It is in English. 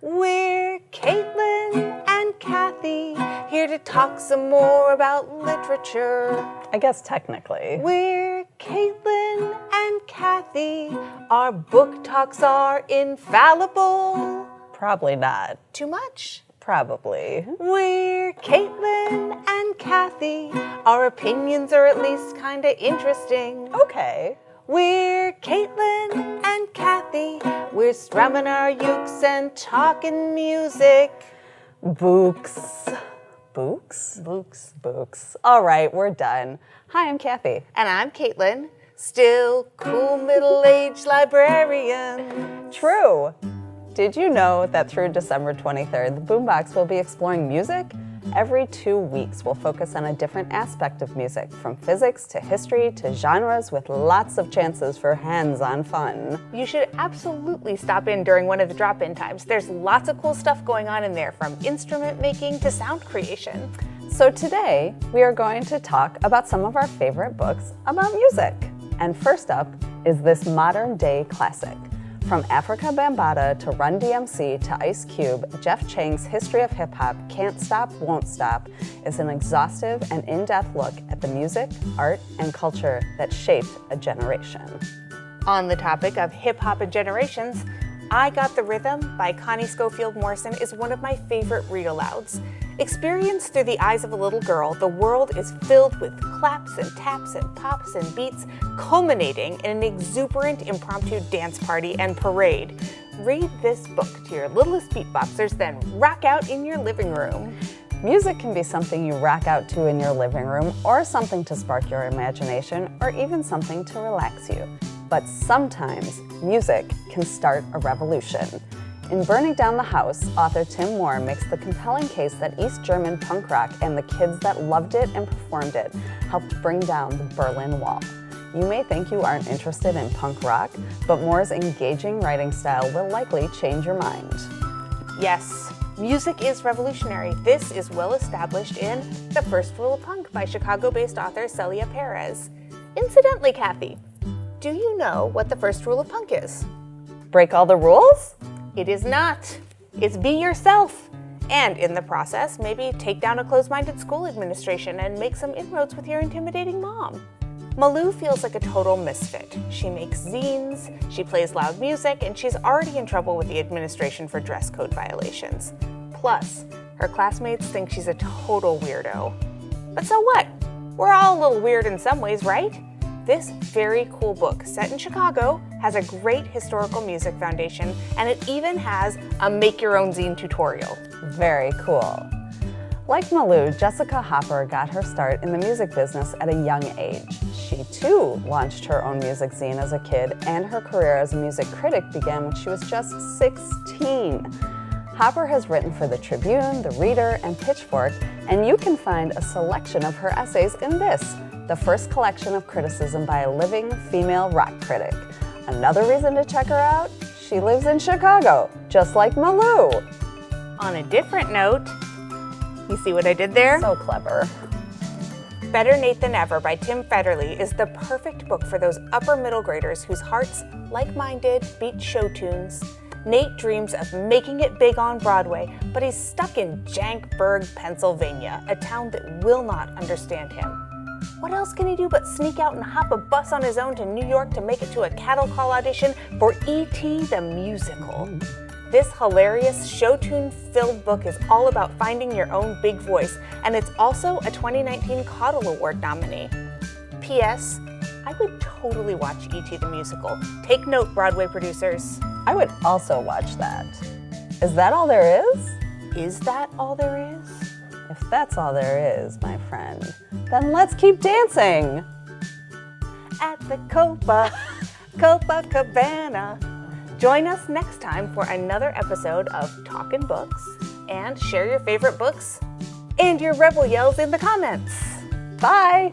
We're Caitlin and Kathy, here to talk some more about literature. I guess technically. We're Caitlin and Kathy, our book talks are infallible. Probably not. Too much? Probably. We're Caitlin and Kathy, our opinions are at least kinda interesting. Okay. We're Caitlin and Kathy, we're strumming our ukes and talking music. Books. Books? Books. Books. All right, we're done. Hi, I'm Kathy. And I'm Caitlin, still cool middle-aged librarian. True. Did you know that through December 23rd, the Boombox will be exploring music? Every 2 weeks, we'll focus on a different aspect of music, from physics to history to genres, with lots of chances for hands-on fun. You should absolutely stop in during one of the drop-in times. There's lots of cool stuff going on in there, from instrument making to sound creation. So today, we are going to talk about some of our favorite books about music. And first up is this modern-day classic. From Afrika Bambaataa to Run DMC to Ice Cube, Jeff Chang's History of Hip Hop, Can't Stop, Won't Stop is an exhaustive and in-depth look at the music, art, and culture that shaped a generation. On the topic of hip-hop and generations, I Got the Rhythm by Connie Schofield Morrison is one of my favorite read-alouds. Experienced through the eyes of a little girl, the world is filled with claps and taps and pops and beats, culminating in an exuberant impromptu dance party and parade. Read this book to your littlest beatboxers, then rock out in your living room. Music can be something you rock out to in your living room, or something to spark your imagination, or even something to relax you. But sometimes, music can start a revolution. In Burning Down the House, author Tim Moore makes the compelling case that East German punk rock and the kids that loved it and performed it helped bring down the Berlin Wall. You may think you aren't interested in punk rock, but Moore's engaging writing style will likely change your mind. Yes, music is revolutionary. This is well established in The First Rule of Punk by Chicago-based author Celia Perez. Incidentally, Kathy, do you know what the first rule of punk is? Break all the rules? It is not. It's be yourself. And in the process, maybe take down a closed-minded school administration and make some inroads with your intimidating mom. Malou feels like a total misfit. She makes zines, she plays loud music, and she's already in trouble with the administration for dress code violations. Plus, her classmates think she's a total weirdo. But so what? We're all a little weird in some ways, right? This very cool book, set in Chicago, has a great historical music foundation, and it even has a make-your-own-zine tutorial. Very cool. Like Malou, Jessica Hopper got her start in the music business at a young age. She too launched her own music zine as a kid, and her career as a music critic began when she was just 16. Hopper has written for The Tribune, The Reader, and Pitchfork, and you can find a selection of her essays in this, the first collection of criticism by a living female rock critic. Another reason to check her out? She lives in Chicago, just like Malou. On a different note, you see what I did there? So clever. Better Nate Than Ever by Tim Federle is the perfect book for those upper middle graders whose hearts, like-minded, beat show tunes. Nate dreams of making it big on Broadway, but he's stuck in Jankburg, Pennsylvania, a town that will not understand him. What else can he do but sneak out and hop a bus on his own to New York to make it to a cattle call audition for E.T. the Musical? This hilarious show tune-filled book is all about finding your own big voice, and it's also a 2019 Caudle Award nominee. P.S. I would totally watch E.T. the Musical. Take note, Broadway producers. I would also watch that. Is that all there is? Is that all there is? If that's all there is, my friend, then let's keep dancing. At the Copacabana. Join us next time for another episode of Talkin' Books, and share your favorite books and your rebel yells in the comments. Bye.